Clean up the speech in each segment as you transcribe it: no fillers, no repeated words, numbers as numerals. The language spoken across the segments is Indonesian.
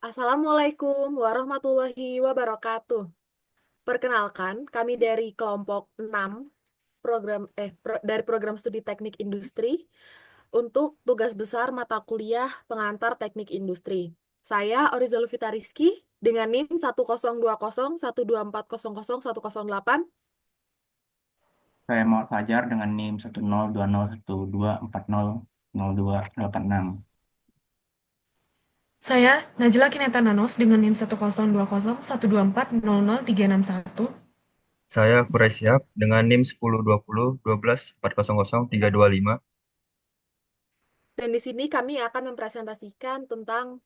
Assalamualaikum warahmatullahi wabarakatuh. Perkenalkan, kami dari kelompok 6 dari program studi Teknik Industri untuk tugas besar mata kuliah pengantar Teknik Industri. Saya Orizal Fitariski dengan NIM 1020124008. Saya Muhammad Fajar dengan NIM 102012400286. Saya Najla Kineta Nanos dengan NIM 10201212400361. Saya Quraish Shihab dengan NIM 10201212400325. Dan di sini kami akan mempresentasikan tentang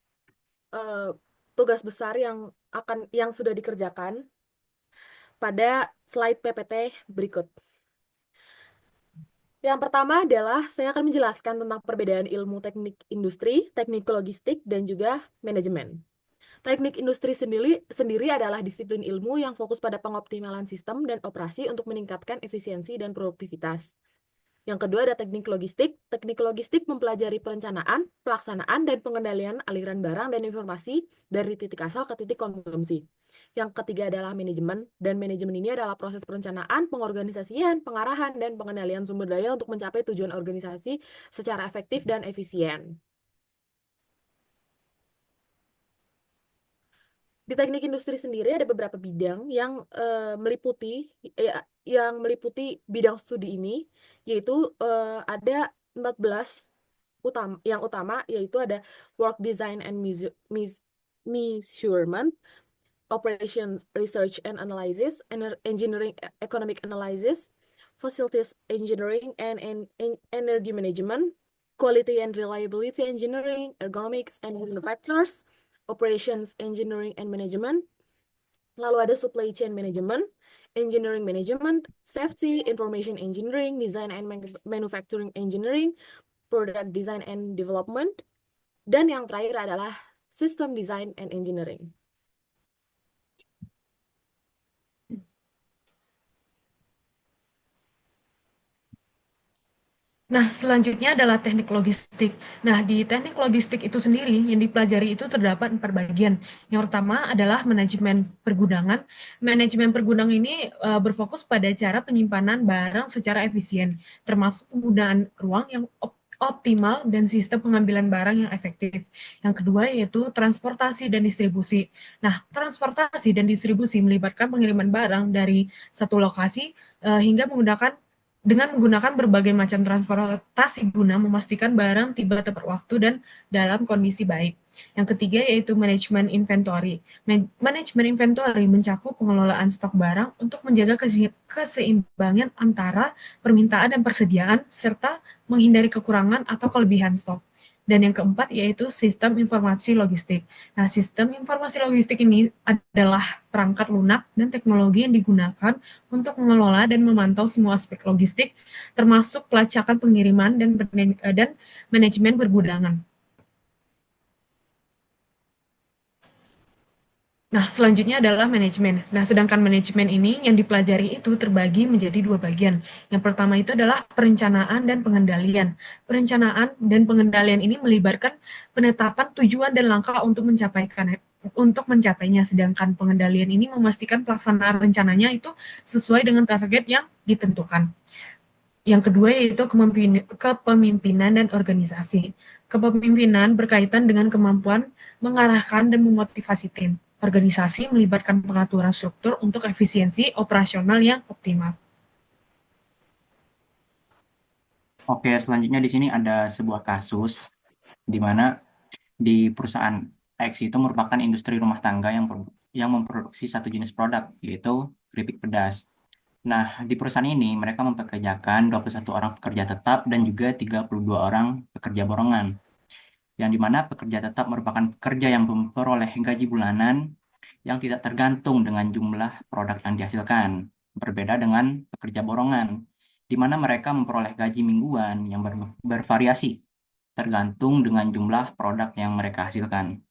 eh, tugas besar yang sudah dikerjakan pada slide PPT berikut. Yang pertama adalah saya akan menjelaskan tentang perbedaan ilmu teknik industri, teknik logistik, dan juga manajemen. Teknik industri sendiri adalah disiplin ilmu yang fokus pada pengoptimalan sistem dan operasi untuk meningkatkan efisiensi dan produktivitas. Yang kedua ada teknik logistik. Teknik logistik mempelajari perencanaan, pelaksanaan, dan pengendalian aliran barang dan informasi dari titik asal ke titik konsumsi. Yang ketiga adalah manajemen, dan manajemen ini adalah proses perencanaan, pengorganisasian, pengarahan, dan pengendalian sumber daya untuk mencapai tujuan organisasi secara efektif dan efisien. Di teknik industri sendiri ada beberapa bidang yang meliputi bidang studi ini, yaitu ada 14 yang utama, yaitu ada work design and measurement, operations research and analysis, engineering economic analysis, facilities engineering and energy management, quality and reliability engineering, ergonomics and manufacturers, operations engineering and management. Lalu ada supply chain management, engineering management, safety, information engineering, design and manufacturing engineering, product design and development, dan yang terakhir adalah system design and engineering. Nah, selanjutnya adalah teknik logistik. Nah, di teknik logistik itu sendiri yang dipelajari itu terdapat 4 bagian. Yang pertama adalah manajemen pergudangan. Manajemen pergudangan ini berfokus pada cara penyimpanan barang secara efisien, termasuk penggunaan ruang yang optimal dan sistem pengambilan barang yang efektif. Yang kedua yaitu transportasi dan distribusi. Nah, transportasi dan distribusi melibatkan pengiriman barang dari satu lokasi hingga menggunakan berbagai macam transportasi guna memastikan barang tiba tepat waktu dan dalam kondisi baik. Yang ketiga yaitu manajemen inventory. Manajemen inventory mencakup pengelolaan stok barang untuk menjaga keseimbangan antara permintaan dan persediaan serta menghindari kekurangan atau kelebihan stok. Dan yang keempat yaitu sistem informasi logistik. Nah, sistem informasi logistik ini adalah perangkat lunak dan teknologi yang digunakan untuk mengelola dan memantau semua aspek logistik, termasuk pelacakan pengiriman dan manajemen pergudangan. Nah, selanjutnya adalah manajemen. Nah, sedangkan manajemen ini yang dipelajari itu terbagi menjadi 2 bagian. Yang pertama itu adalah perencanaan dan pengendalian. Perencanaan dan pengendalian ini melibatkan penetapan tujuan dan langkah untuk mencapainya, sedangkan pengendalian ini memastikan pelaksanaan rencananya itu sesuai dengan target yang ditentukan. Yang kedua yaitu kepemimpinan dan organisasi. Kepemimpinan berkaitan dengan kemampuan mengarahkan dan memotivasi tim. Organisasi melibatkan pengaturan struktur untuk efisiensi operasional yang optimal. Oke, selanjutnya di sini ada sebuah kasus di mana di perusahaan X itu merupakan industri rumah tangga yang memproduksi satu jenis produk, yaitu keripik pedas. Nah, di perusahaan ini mereka mempekerjakan 21 orang pekerja tetap dan juga 32 orang pekerja borongan. Yang dimana pekerja tetap merupakan pekerja yang memperoleh gaji bulanan yang tidak tergantung dengan jumlah produk yang dihasilkan. Berbeda dengan pekerja borongan, di mana mereka memperoleh gaji mingguan yang bervariasi, tergantung dengan jumlah produk yang mereka hasilkan.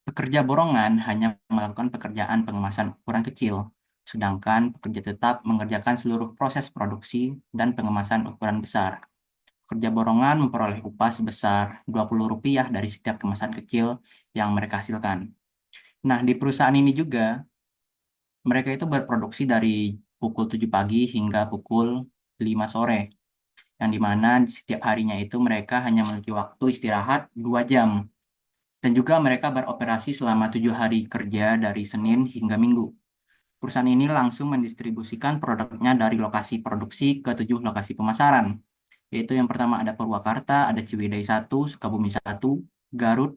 Pekerja borongan hanya melakukan pekerjaan pengemasan ukuran kecil, sedangkan pekerja tetap mengerjakan seluruh proses produksi dan pengemasan ukuran besar. Pekerja borongan memperoleh upah sebesar Rp20 dari setiap kemasan kecil yang mereka hasilkan. Nah, di perusahaan ini juga mereka itu berproduksi dari pukul 7 pagi hingga pukul 5 sore, yang dimana setiap harinya itu mereka hanya memiliki waktu istirahat 2 jam. Dan juga mereka beroperasi selama 7 hari kerja dari Senin hingga Minggu. Perusahaan ini langsung mendistribusikan produknya dari lokasi produksi ke 7 lokasi pemasaran, yaitu yang pertama ada Purwakarta, ada Ciwidey 1, Sukabumi 1, Garut,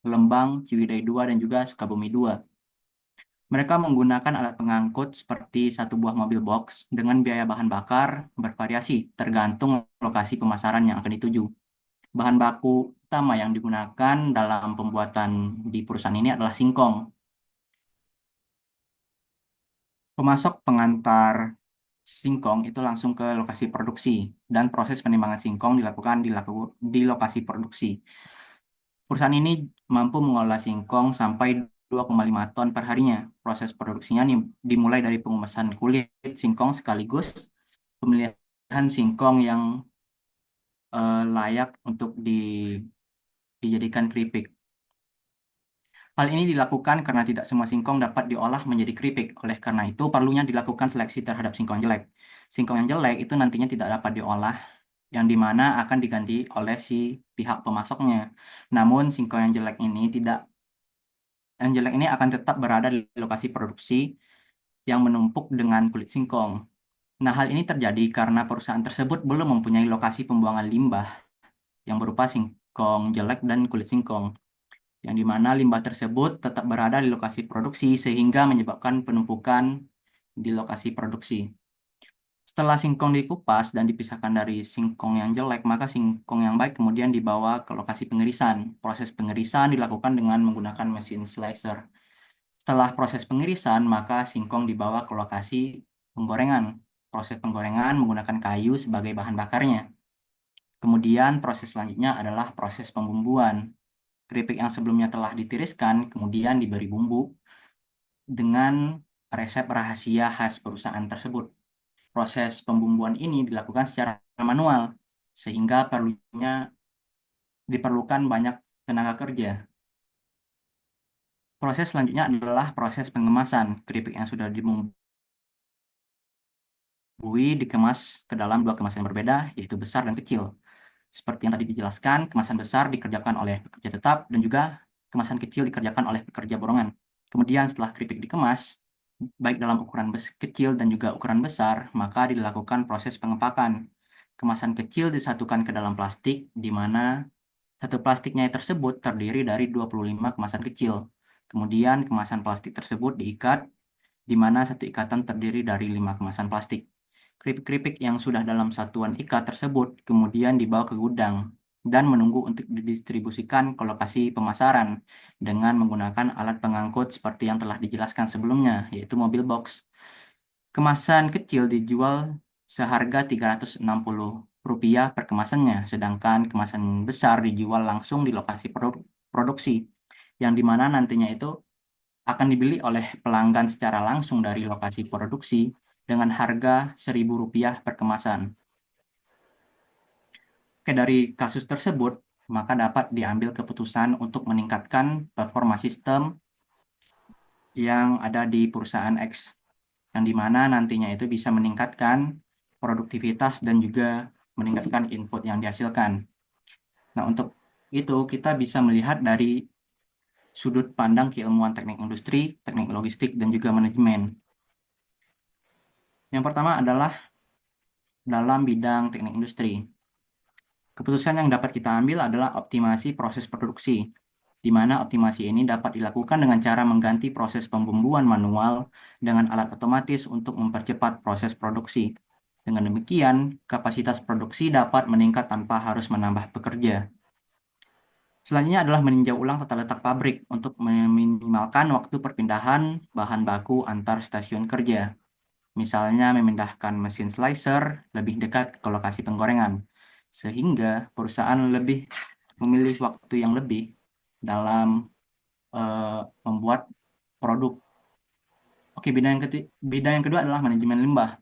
Lembang, Ciwidey 2, dan juga Sukabumi 2. Mereka menggunakan alat pengangkut seperti satu buah mobil box dengan biaya bahan bakar bervariasi tergantung lokasi pemasaran yang akan dituju. Bahan baku utama yang digunakan dalam pembuatan di perusahaan ini adalah singkong. Pemasok pengantar singkong itu langsung ke lokasi produksi dan proses penimbangan singkong dilakukan di lokasi produksi. Perusahaan ini mampu mengolah singkong sampai 2,5 ton per harinya. Proses produksinya dimulai dari pengumasan kulit singkong sekaligus pemilihan singkong yang layak untuk dijadikan keripik. Hal ini dilakukan karena tidak semua singkong dapat diolah menjadi keripik. Oleh karena itu, perlunya dilakukan seleksi terhadap singkong jelek. Singkong yang jelek itu nantinya tidak dapat diolah, yang dimana akan diganti oleh si pihak pemasoknya. Namun, singkong yang jelek ini akan tetap berada di lokasi produksi yang menumpuk dengan kulit singkong. Nah, hal ini terjadi karena perusahaan tersebut belum mempunyai lokasi pembuangan limbah yang berupa singkong jelek dan kulit singkong, yang dimana limbah tersebut tetap berada di lokasi produksi sehingga menyebabkan penumpukan di lokasi produksi. Setelah singkong dikupas dan dipisahkan dari singkong yang jelek, maka singkong yang baik kemudian dibawa ke lokasi pengirisan. Proses pengirisan dilakukan dengan menggunakan mesin slicer. Setelah proses pengirisan, maka singkong dibawa ke lokasi penggorengan. Proses penggorengan menggunakan kayu sebagai bahan bakarnya. Kemudian proses selanjutnya adalah proses pembumbuan. Keripik yang sebelumnya telah ditiriskan, kemudian diberi bumbu dengan resep rahasia khas perusahaan tersebut. Proses pembumbuan ini dilakukan secara manual, sehingga diperlukan banyak tenaga kerja. Proses selanjutnya adalah proses pengemasan. Keripik yang sudah dibumbui dikemas ke dalam 2 kemasan yang berbeda, yaitu besar dan kecil. Seperti yang tadi dijelaskan, kemasan besar dikerjakan oleh pekerja tetap dan juga kemasan kecil dikerjakan oleh pekerja borongan. Kemudian setelah keripik dikemas, baik dalam ukuran kecil dan juga ukuran besar, maka dilakukan proses pengepakan. Kemasan kecil disatukan ke dalam plastik, di mana satu plastiknya tersebut terdiri dari 25 kemasan kecil. Kemudian kemasan plastik tersebut diikat, di mana satu ikatan terdiri dari 5 kemasan plastik. Keripik-keripik yang sudah dalam satuan ikat tersebut kemudian dibawa ke gudang dan menunggu untuk didistribusikan ke lokasi pemasaran dengan menggunakan alat pengangkut seperti yang telah dijelaskan sebelumnya, yaitu mobil box. Kemasan kecil dijual seharga Rp360 per kemasannya, sedangkan kemasan besar dijual langsung di lokasi produksi, yang dimana nantinya itu akan dibeli oleh pelanggan secara langsung dari lokasi produksi dengan harga Rp1.000 per kemasan. Oke, dari kasus tersebut, maka dapat diambil keputusan untuk meningkatkan performa sistem yang ada di perusahaan X, yang dimana nantinya itu bisa meningkatkan produktivitas dan juga meningkatkan input yang dihasilkan. Nah, untuk itu kita bisa melihat dari sudut pandang keilmuan teknik industri, teknik logistik, dan juga manajemen. Yang pertama adalah dalam bidang teknik industri. Keputusan yang dapat kita ambil adalah optimasi proses produksi, di mana optimasi ini dapat dilakukan dengan cara mengganti proses pembumbuan manual dengan alat otomatis untuk mempercepat proses produksi. Dengan demikian, kapasitas produksi dapat meningkat tanpa harus menambah pekerja. Selanjutnya adalah meninjau ulang tata letak pabrik untuk meminimalkan waktu perpindahan bahan baku antar stasiun kerja. Misalnya memindahkan mesin slicer lebih dekat ke lokasi penggorengan, sehingga perusahaan lebih memilih waktu yang lebih dalam membuat produk. Oke, bidang yang kedua adalah manajemen limbah.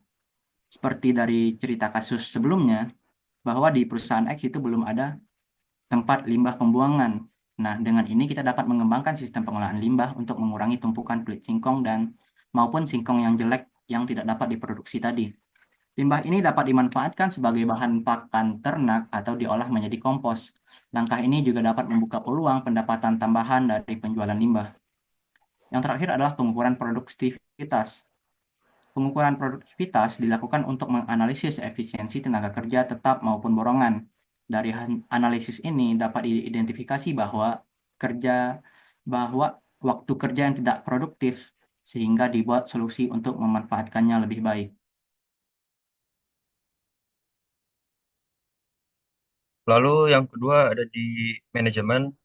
Seperti dari cerita kasus sebelumnya, bahwa di perusahaan X itu belum ada tempat limbah pembuangan. Nah, dengan ini kita dapat mengembangkan sistem pengolahan limbah untuk mengurangi tumpukan kulit singkong maupun singkong yang jelek yang tidak dapat diproduksi tadi. Limbah ini dapat dimanfaatkan sebagai bahan pakan ternak atau diolah menjadi kompos. Langkah ini juga dapat membuka peluang pendapatan tambahan dari penjualan limbah. Yang terakhir adalah pengukuran produktivitas. Pengukuran produktivitas dilakukan untuk menganalisis efisiensi tenaga kerja tetap maupun borongan. Dari analisis ini dapat diidentifikasi bahwa waktu kerja yang tidak produktif sehingga dibuat solusi untuk memanfaatkannya lebih baik. Lalu yang kedua ada di manajemen.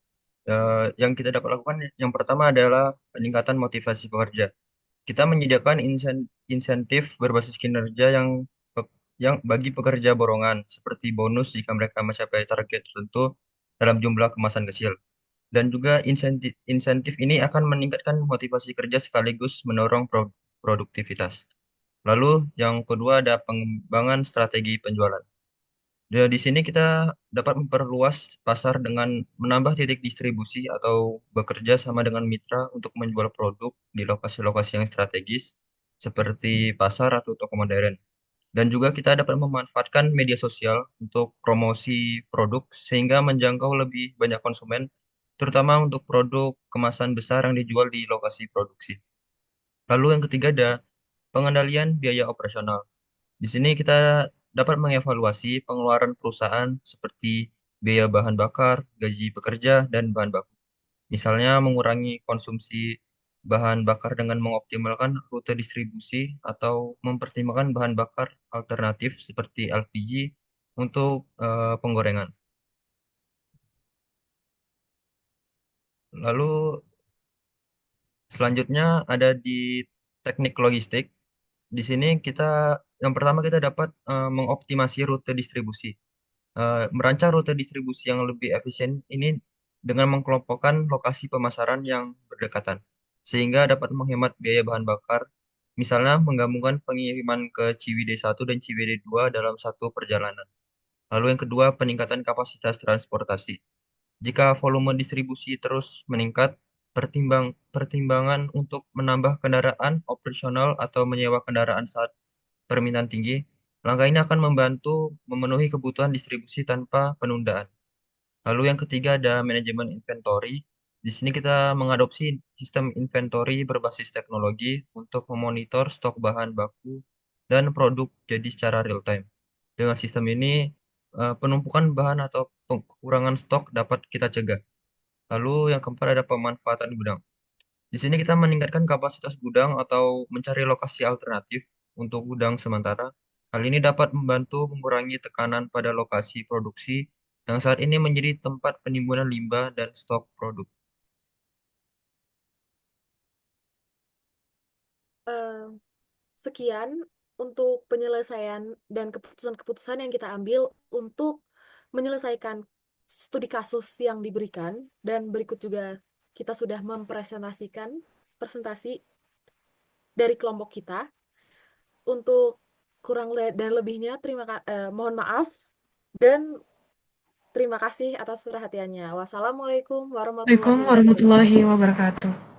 Yang kita dapat lakukan yang pertama adalah peningkatan motivasi pekerja. Kita menyediakan insentif berbasis kinerja yang bagi pekerja borongan, seperti bonus jika mereka mencapai target tertentu dalam jumlah kemasan kecil. Dan juga insentif ini akan meningkatkan motivasi kerja sekaligus mendorong produktivitas. Lalu yang kedua ada pengembangan strategi penjualan. Di sini kita dapat memperluas pasar dengan menambah titik distribusi atau bekerja sama dengan mitra untuk menjual produk di lokasi-lokasi yang strategis seperti pasar atau toko modern. Dan juga kita dapat memanfaatkan media sosial untuk promosi produk sehingga menjangkau lebih banyak konsumen, terutama untuk produk kemasan besar yang dijual di lokasi produksi. Lalu yang ketiga ada pengendalian biaya operasional. Di sini kita dapat mengevaluasi pengeluaran perusahaan seperti biaya bahan bakar, gaji pekerja, dan bahan baku. Misalnya mengurangi konsumsi bahan bakar dengan mengoptimalkan rute distribusi atau mempertimbangkan bahan bakar alternatif seperti LPG untuk penggorengan. Lalu selanjutnya ada di teknik logistik. Di sini yang pertama kita dapat mengoptimasi rute distribusi. Merancang rute distribusi yang lebih efisien ini dengan mengkelompokkan lokasi pemasaran yang berdekatan, sehingga dapat menghemat biaya bahan bakar. Misalnya menggabungkan pengiriman ke Ciwidey 1 dan Ciwidey 2 dalam satu perjalanan. Lalu yang kedua, peningkatan kapasitas transportasi. Jika volume distribusi terus meningkat, pertimbangan untuk menambah kendaraan operasional atau menyewa kendaraan saat permintaan tinggi. Langkah ini akan membantu memenuhi kebutuhan distribusi tanpa penundaan. Lalu yang ketiga ada manajemen inventory. Di sini kita mengadopsi sistem inventory berbasis teknologi untuk memonitor stok bahan baku dan produk jadi secara real time. Dengan sistem ini, penumpukan bahan atau kekurangan stok dapat kita cegah. Lalu yang keempat ada pemanfaatan gudang. Di sini kita meningkatkan kapasitas gudang atau mencari lokasi alternatif untuk gudang sementara. Hal ini dapat membantu mengurangi tekanan pada lokasi produksi yang saat ini menjadi tempat penimbunan limbah dan stok produk. Eh, Sekian untuk penyelesaian dan keputusan-keputusan yang kita ambil untuk menyelesaikan studi kasus yang diberikan, dan berikut juga kita sudah mempresentasikan presentasi dari kelompok kita. Untuk kurang dan lebihnya mohon maaf dan terima kasih atas perhatiannya. Wassalamualaikum warahmatullahi Waalaikumsalam wabarakatuh. warahmatullahi wabarakatuh.